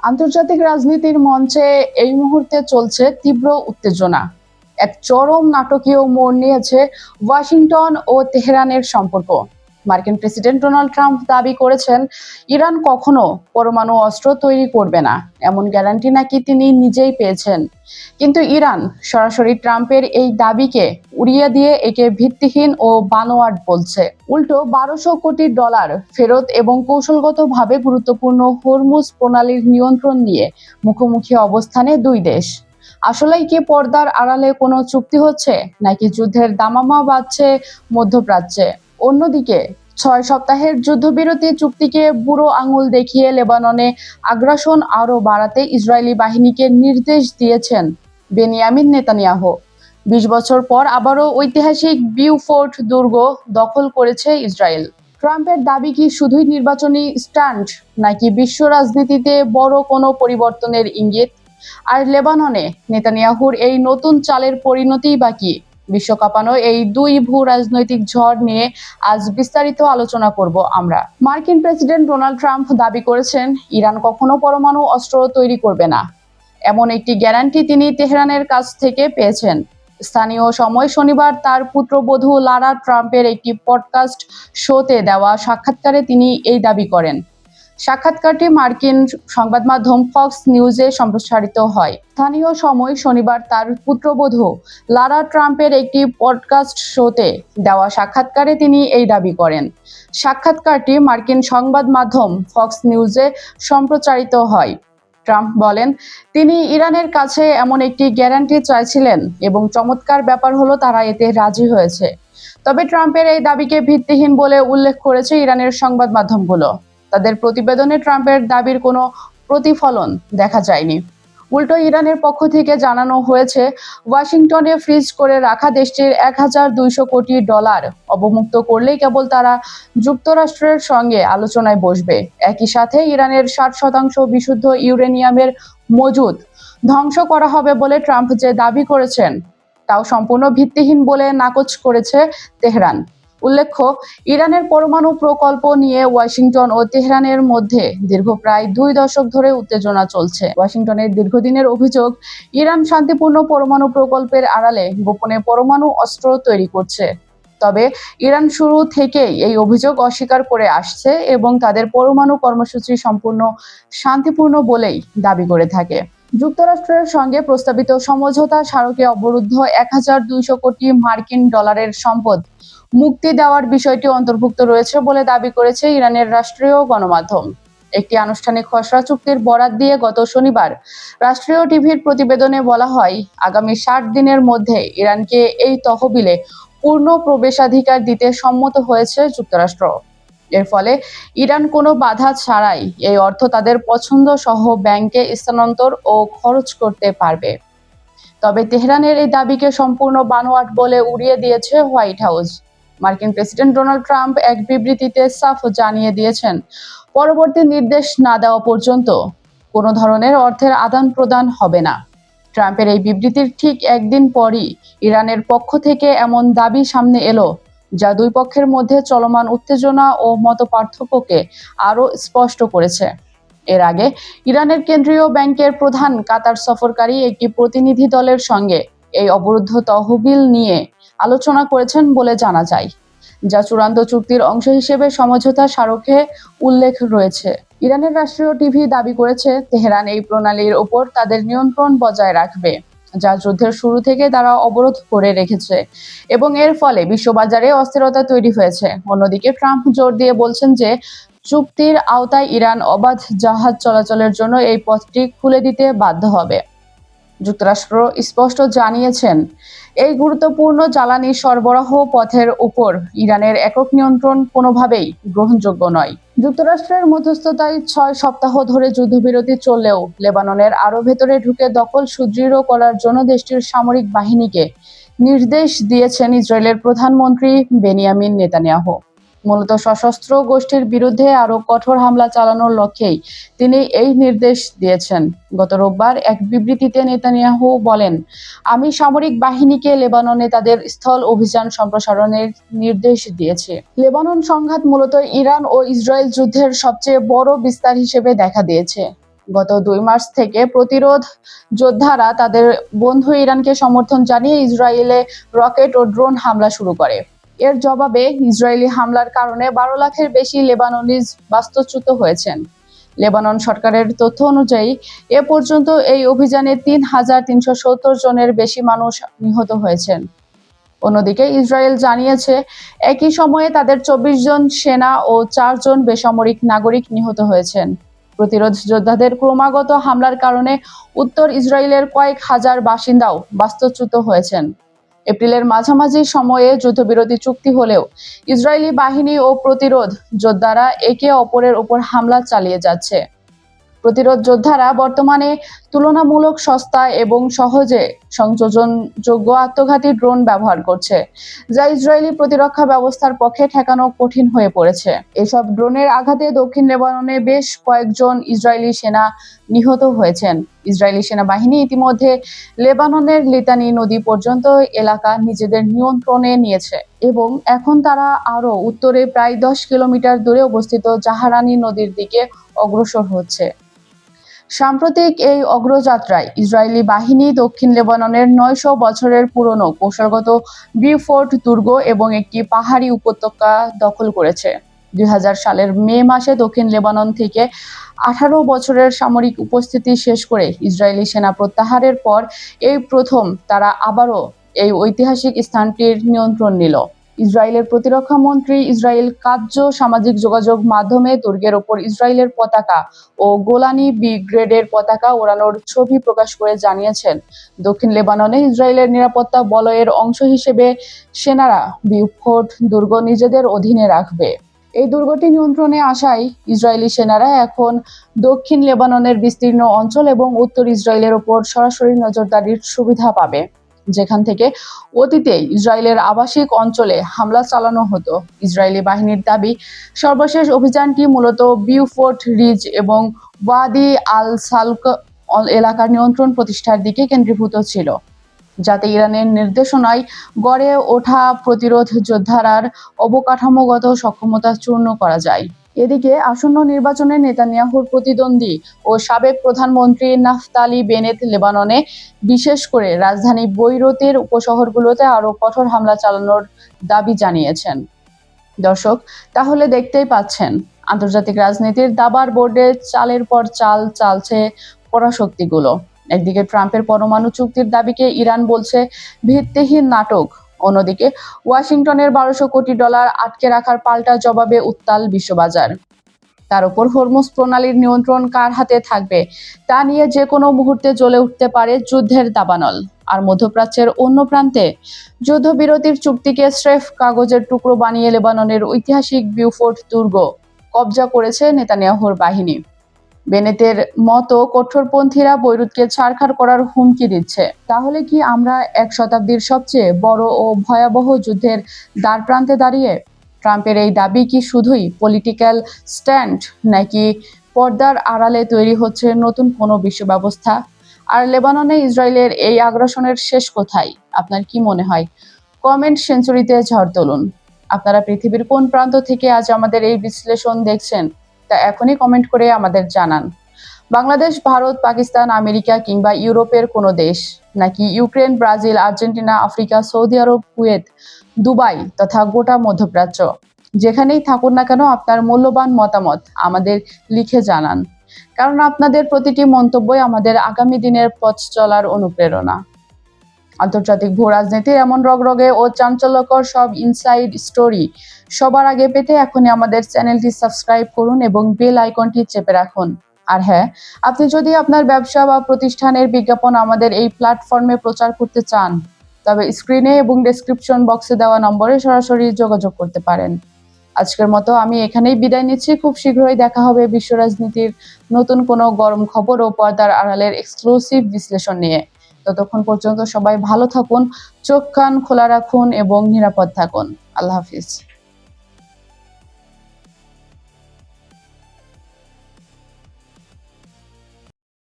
আন্তর্জাতিক রাজনীতির মঞ্চে এই মুহূর্তে চলছে তীব্র উত্তেজনা। এক চরম নাটকীয় মোড় নিয়েছে ওয়াশিংটন ও তেহরানের সম্পর্ক। মার্কিন প্রেসিডেন্ট ডোনাল্ড ট্রাম্প দাবি করেছেন, ইরান কখনো পরমাণু অস্ত্র তৈরি করবে না, এমন গ্যারান্টি নাকি তিনি নিজেই পেয়েছেন। কিন্তু ইরান সরাসরি ট্রাম্পের এই দাবিকে উড়িয়ে দিয়ে একে ভিত্তিহীন ও বানোয়াট বলছে। উল্টো $1200 কোটি ফেরত এবং কৌশলগতভাবে গুরুত্বপূর্ণ হরমুজ প্রণালীর নিয়ন্ত্রণ নিয়ে মুখোমুখি অবস্থানে দুই দেশ। আসলেই কি পর্দার আড়ালে কোনো চুক্তি হচ্ছে, নাকি যুদ্ধের দামামা বাজছে মধ্যপ্রাচ্যে? অন্যদিকে 6 সপ্তাহের যুদ্ধবিরতি চুক্তিকে বুড়ো আঙুল দেখিয়ে লেবাননে আগ্রাসন আরও বাড়াতে ইসরায়েলি বাহিনীকে নির্দেশ দিয়েছেন বেনিয়ামিন নেতানিয়াহু। 20 বছর পর আবারও ঐতিহাসিক বিউফোর্ট দুর্গ দখল করেছে ইসরায়েল। ট্রাম্পের দাবি কি শুধুই নির্বাচনী স্টান্ট, নাকি বিশ্ব রাজনীতিতে বড় কোনো পরিবর্তনের ইঙ্গিত? আর লেবাননে নেতানিয়াহুর এই নতুন চালের পরিণতিই বা কি? বিশ্বকাপানো এই দুই ভূ রাজনৈতিক ঝড় নিয়ে আজ বিস্তারিত আলোচনা করব আমরা। মার্কিন প্রেসিডেন্ট ডোনাল্ড ট্রাম্প দাবি করেছেন, ইরান কখনো পরমাণু অস্ত্র তৈরি করবে না, এমন একটি গ্যারান্টি তিনি তেহরানের কাছ থেকে পেয়েছেন। স্থানীয় সময় শনিবার তার পুত্রবধূ লারা ট্রাম্পের একটি পডকাস্ট শোতে দেওয়া সাক্ষাৎকারে তিনি এই দাবি করেন। সাক্ষাৎকারটি মার্কিন সংবাদ মাধ্যম ফক্স নিউজে সম্প্রচারিত হয়। স্থানীয় সময় শনিবার তার পুত্রবধূ লারা ট্রাম্পের একটি পডকাস্ট শোতে দেওয়া সাক্ষাৎকারে তিনি এই দাবি করেন। সাক্ষাৎকারটি মার্কিন সংবাদ মাধ্যম ফক্স নিউজে সম্প্রচারিত হয়। ট্রাম্প বলেন, তিনি ইরানের কাছে এমন একটি গ্যারান্টি চাইছিলেন এবং চমৎকার ব্যাপার হলো তারা এতে রাজি হয়েছে। তবে ট্রাম্পের এই দাবিকে ভিত্তিহীন বলে উল্লেখ করেছে ইরানের সংবাদ মাধ্যমগুলো। তাদের প্রতিবেদনে ট্রাম্পের দাবির কোনো প্রতিফলন দেখা যায়নি। উল্টো ইরানের পক্ষ থেকে জানানো হয়েছে, ওয়াশিংটনে ফ্রিজ করে রাখা দেশটির $1200 কোটি অবমুক্ত করলেই কেবল তারা যুক্তরাষ্ট্রের সঙ্গে আলোচনায় বসবে। একই সাথে ইরানের 60% বিশুদ্ধ ইউরেনিয়ামের মজুদ ধ্বংস করা হবে বলে ট্রাম্প যে দাবি করেছেন তাও সম্পূর্ণ ভিত্তিহীন বলে নাকচ করেছে তেহরান। উল্লেখ্য, ইরানের পরমাণু প্রকল্প নিয়ে ওয়াশিংটন ও তেহরানের মধ্যে দীর্ঘ প্রায় 2 দশক ধরে উত্তেজনা চলছে। ওয়াশিংটনের দীর্ঘদিনের অভিযোগ, ইরান শান্তিপূর্ণ পরমাণু প্রকল্পের আড়ালে গোপনে পরমাণু অস্ত্র তৈরি করছে। তবে ইরান শুরু থেকেই এই অভিযোগ অস্বীকার করে আসছে এবং তাদের পরমাণু কর্মসূচি সম্পূর্ণ শান্তিপূর্ণ বলেই দাবি করে থাকে। যুক্তরাষ্ট্রের সঙ্গে প্রস্তাবিত সমঝোতা স্মারকে অবরুদ্ধ $1200 কোটি সম্পদ মুক্তি দেওয়ার বিষয়টি অন্তর্ভুক্ত রয়েছে বলে দাবি করেছে ইরানের রাষ্ট্রীয় গণমাধ্যম। একটি আনুষ্ঠানিক খসড়া চুক্তির বরাত দিয়ে গত শনিবার রাষ্ট্রীয় টিভির প্রতিবেদনে বলা হয়, আগামী 60 দিনের মধ্যে ইরানকে এই তহবিলে পূর্ণ প্রবেশাধিকার দিতে সম্মত হয়েছে যুক্তরাষ্ট্র। এর ফলে ইরান কোনো বাধা ছাড়াই এই অর্থ তাদের পছন্দ সহ ব্যাংকে স্থানান্তর ও খরচ করতে পারবে। তবে তেহরানের এই দাবিকে সম্পূর্ণ বানোয়াট বলে উড়িয়ে দিয়েছে হোয়াইট হাউস। মার্কিন প্রেসিডেন্ট ডোনাল্ড ট্রাম্প এক বিবৃতিতে সাফ জানিয়ে দিয়েছেন, পরবর্তী নির্দেশ না দেওয়া পর্যন্ত কোনো ধরনের অর্থের আদান প্রদান হবে না। ট্রাম্পের এই বিবৃতির ঠিক একদিন পরই ইরানের পক্ষ থেকে এমন দাবি সামনে এলো, যা দুই পক্ষের মধ্যে চলমান উত্তেজনা ও মতপার্থক্যকে আরও স্পষ্ট করেছে। এর আগে ইরানের কেন্দ্রীয় ব্যাংকের প্রধান কাতার সফরকারী একটি প্রতিনিধি দলের সঙ্গে এই অবরুদ্ধ তহবিল নিয়ে আলোচনা করেছেন বলে জানা যায়, যা চূড়ান্ত চুক্তির অংশ হিসেবে সমঝোতা স্মারকে উল্লেখ রয়েছে। ইরানের রাষ্ট্রীয় টিভি দাবি করেছে, তেহরান এই প্রণালীর ওপর তাদের নিয়ন্ত্রণ বজায় রাখবে, যা যুদ্ধের শুরু থেকে তারা অবরোধ করে রেখেছে এবং এর ফলে বিশ্ববাজারে অস্থিরতা তৈরি হয়েছে। অন্যদিকে ট্রাম্প জোর দিয়ে বলছেন যে চুক্তির আওতায় ইরান অবাধ জাহাজ চলাচলের জন্য এই পথটি খুলে দিতে বাধ্য হবে। যুক্তরাষ্ট্র স্পষ্ট জানিয়েছেন, এই গুরুত্বপূর্ণ জ্বালানি সরবরাহ পথের উপর ইরানের একক নিয়ন্ত্রণ কোনোভাবেই গ্রহণযোগ্য নয়। যুক্তরাষ্ট্রের মধ্যস্থতায় 6 সপ্তাহ ধরে যুদ্ধবিরতি চললেও লেবাননের আরও ভেতরে ঢুকে দখল সুদৃঢ় করার জন্য দেশটির সামরিক বাহিনীকে নির্দেশ দিয়েছেন ইসরায়েলের প্রধানমন্ত্রী বেনিয়ামিন নেতানিয়াহু। মূলত সশস্ত্র গোষ্ঠীর বিরুদ্ধে আরও কঠোর হামলা চালানোর লক্ষ্যেই তিনি এই নির্দেশ দিয়েছেন। গত রোববার এক বিবৃতিতে নেতানিয়াহু বলেন, আমি সামরিক বাহিনীকে লেবাননে তাদের স্থল অভিযান সম্প্রসারণের নির্দেশ দিয়েছি। লেবানন সংঘাত মূলত ইরান ও ইসরায়েল যুদ্ধের সবচেয়ে বড় বিস্তার হিসেবে দেখা দিয়েছে। গত 2 মার্চ থেকে প্রতিরোধ যোদ্ধারা তাদের বন্ধু ইরানকে সমর্থন জানিয়ে ইসরায়েলে রকেট ও ড্রোন হামলা শুরু করে। এর জবাবে ইসরায়েলি হামলার কারণে 12 লাখের বেশি লেবাননিজ বাস্তুচ্যুত হয়েছেন। লেবানন সরকারের তথ্য অনুযায়ী এ পর্যন্ত এই অভিযানে 3,370 জনের বেশি মানুষ নিহত হয়েছেন। অন্যদিকে ইসরায়েল জানিয়েছে একই সময়ে তাদের 24 জন সেনা ও 4 জন বেসামরিক নাগরিক নিহত হয়েছেন। প্রতিরোধ যোদ্ধাদের ক্রমাগত হামলার কারণে উত্তর ইসরায়েলের কয়েক হাজার বাসিন্দাও বাস্তুচ্যুত হয়েছেন। এপ্রিলের মাঝামাঝি সময়ে যুদ্ধবিরতি চুক্তি হলেও ইসরায়েলি বাহিনী ও প্রতিরোধ যোদ্ধারা একে অপরের উপর হামলা চালিয়ে যাচ্ছে। প্রতিরোধ যোদ্ধারা বর্তমানে তুলনামূলক সস্তা এবং সহজে সংযোজনযোগ্য আত্মঘাতী ড্রোন ব্যবহার করছে, যা ইসরায়েলি প্রতিরক্ষা ব্যবস্থার পক্ষে ঠেকানো কঠিন হয়ে পড়েছে। এসব ড্রোনের আঘাতে দক্ষিণ লেবাননে বেশ কয়েকজন ইসরায়েলি সেনা নিহত হয়েছেন। ইসরায়েলি সেনাবাহিনী ইতিমধ্যে লেবাননের লিতানি নদী পর্যন্ত এলাকা নিজেদের নিয়ন্ত্রণে নিয়েছে এবং এখন তারা আরও উত্তরে প্রায় 10 কিলোমিটার দূরে অবস্থিত জাহারানি নদীর দিকে অগ্রসর হচ্ছে। সাম্প্রতিক এই অগ্রযাত্রায় ইসরায়েলি বাহিনী দক্ষিণ লেবাননের 900 বছরের পুরনো কৌশলগত বিউফোর্ট দুর্গ এবং একটি পাহাড়ি উপত্যকা দখল করেছে। 2000 সালের মে মাসে দক্ষিণ লেবানন থেকে 18 বছরের সামরিক উপস্থিতি শেষ করে ইসরায়েলি সেনা প্রত্যাহারের পর এই প্রথম তারা আবারও এই ঐতিহাসিক স্থানটির নিয়ন্ত্রণ নিল। ইসরায়েলের প্রতিরক্ষা মন্ত্রী ইসরায়েল কাৎজ সামাজিক যোগাযোগ মাধ্যমে দুর্গের ওপর ইসরায়েলের পতাকা ও গোলানি ব্রিগেডের পতাকা ওড়ানোর ছবি প্রকাশ করে জানিয়েছেন, দক্ষিণ লেবাননে ইসরায়েলের নিরাপত্তা বলয়ের অংশ হিসেবে সেনারা বিউফোর্ট দুর্গ নিজেদের অধীনে রাখবে। এই দুর্গটি নিয়ন্ত্রণে আসায় ইসরায়েলি সেনারা এখন দক্ষিণ লেবাননের বিস্তীর্ণ অঞ্চল এবং উত্তর ইসরায়েলের ওপর সরাসরি নজরদারির সুবিধা পাবে, যেখান থেকে অতীতে ইসরায়েলের আবাসিক অঞ্চলে হামলা চালানো হতো। ইসরায়েলি বাহিনীর দাবি, সর্বশেষ অভিযানটি মূলত বিউফোর্ট রিজ এবং ওয়াদি আল সালক এলাকার নিয়ন্ত্রণ প্রতিষ্ঠার দিকে কেন্দ্রীভূত ছিল, যাতে ইরানের নির্দেশনায় গড়ে ওঠা প্রতিরোধ যোদ্ধারার অবকাঠামোগত সক্ষমতা চূর্ণ করা যায়। এদিকে আসন্ন নির্বাচনে নেতানিয়াহুর প্রতিদ্বন্দ্বী ও সাবেক প্রধানমন্ত্রী নাফতালি বেনেত লেবাননে, বিশেষ করে রাজধানী বৈরুতের উপশহরগুলোতে আরও কঠোর হামলা চালানোর দাবি জানিয়েছেন। দর্শক, তাহলে দেখতেই পাচ্ছেন আন্তর্জাতিক রাজনীতির দাবার বোর্ডে চালের পর চাল চালছে পরাশক্তিগুলো। একদিকে ট্রাম্পের পরমাণু চুক্তির দাবিকে ইরান বলছে ভিত্তিহীন নাটক, অন্যদিকে ওয়াশিংটনের $1200 কোটি আটকে রাখার পাল্টা জবাবে উত্তাল বিশ্ববাজার। তার উপর হরমুজ প্রণালীর নিয়ন্ত্রণ কার হাতে থাকবে তা নিয়ে যে কোনো মুহূর্তে জ্বলে উঠতে পারে যুদ্ধের দাবানল। আর মধ্যপ্রাচ্যের অন্য প্রান্তে যুদ্ধবিরতির চুক্তিকে স্রেফ কাগজের টুকরো বানিয়ে লেবাননের ঐতিহাসিক বিউফোর্ট দুর্গ কবজা করেছে নেতানিয়াহুর বাহিনী। বেনেতের মতো কঠোরপন্থীরা বৈরুতকে ছাড়খাড় করার হুমকি দিচ্ছে। তাহলে কি আমরা এক শতাব্দীর সবচেয়ে বড় ও ভয়াবহ যুদ্ধের দ্বারপ্রান্তে দাঁড়িয়ে? ট্রাম্পের এই দাবি কি শুধুই পলিটিক্যাল স্ট্যান্ড, নাকি পর্দার আড়ালে তৈরি হচ্ছে নতুন কোনো বিশ্ব ব্যবস্থা? আর লেবাননে ইসরায়েলের এই আগ্রাসনের শেষ কোথায়? আপনার কি মনে হয়? কমেন্ট সেঞ্চুরিতে ঝড় তুলুন। আপনারা পৃথিবীর কোন প্রান্ত থেকে আজ আমাদের এই বিশ্লেষণ দেখছেন তা এখনই কমেন্ট করে আমাদের জানান। বাংলাদেশ, ভারত, পাকিস্তান, আমেরিকা কিংবা ইউরোপের কোনো দেশ, নাকি Ukraine, Brazil, Argentina, Africa, Saudi Arab, Kuwait, Dubai তথা গোটা মধ্যপ্রাচ্য, যেখানেই থাকুন না কেন আপনার মূল্যবান মতামত আমাদের লিখে জানান, কারণ আপনাদের প্রতিটি মন্তব্যই আমাদের আগামী দিনের পথ চলার অনুপ্রেরণা। আন্তর্জাতিক ভূ রাজনীতির এমন রগরগে ও চাঞ্চল্যকর সব ইনসাইড স্টোরি সবার আগে পেতে এখনই আমাদের চ্যানেলটি সাবস্ক্রাইব করুন এবং বেল আইকনটি চেপে রাখুন। আর হ্যাঁ, আপনি যদি আপনার ব্যবসা বা প্রতিষ্ঠানের বিজ্ঞাপন আমাদের এই প্ল্যাটফর্মে প্রচার করতে চান, তবে স্ক্রিনে এবং ডেসক্রিপশন বক্সে দেওয়া নম্বরে সরাসরি যোগাযোগ করতে পারেন। আজকের মতো আমি এখানেই বিদায় নিচ্ছি। খুব শীঘ্রই দেখা হবে বিশ্ব রাজনীতির নতুন কোনো গরম খবর ও পর্দার আড়ালের এক্সক্লুসিভ বিশ্লেষণ নিয়ে। ততক্ষণ পর্যন্ত সবাই ভালো থাকুন, চোখ কান খোলা রাখুন এবং নিরাপদ থাকুন। আল্লাহ হাফিজ।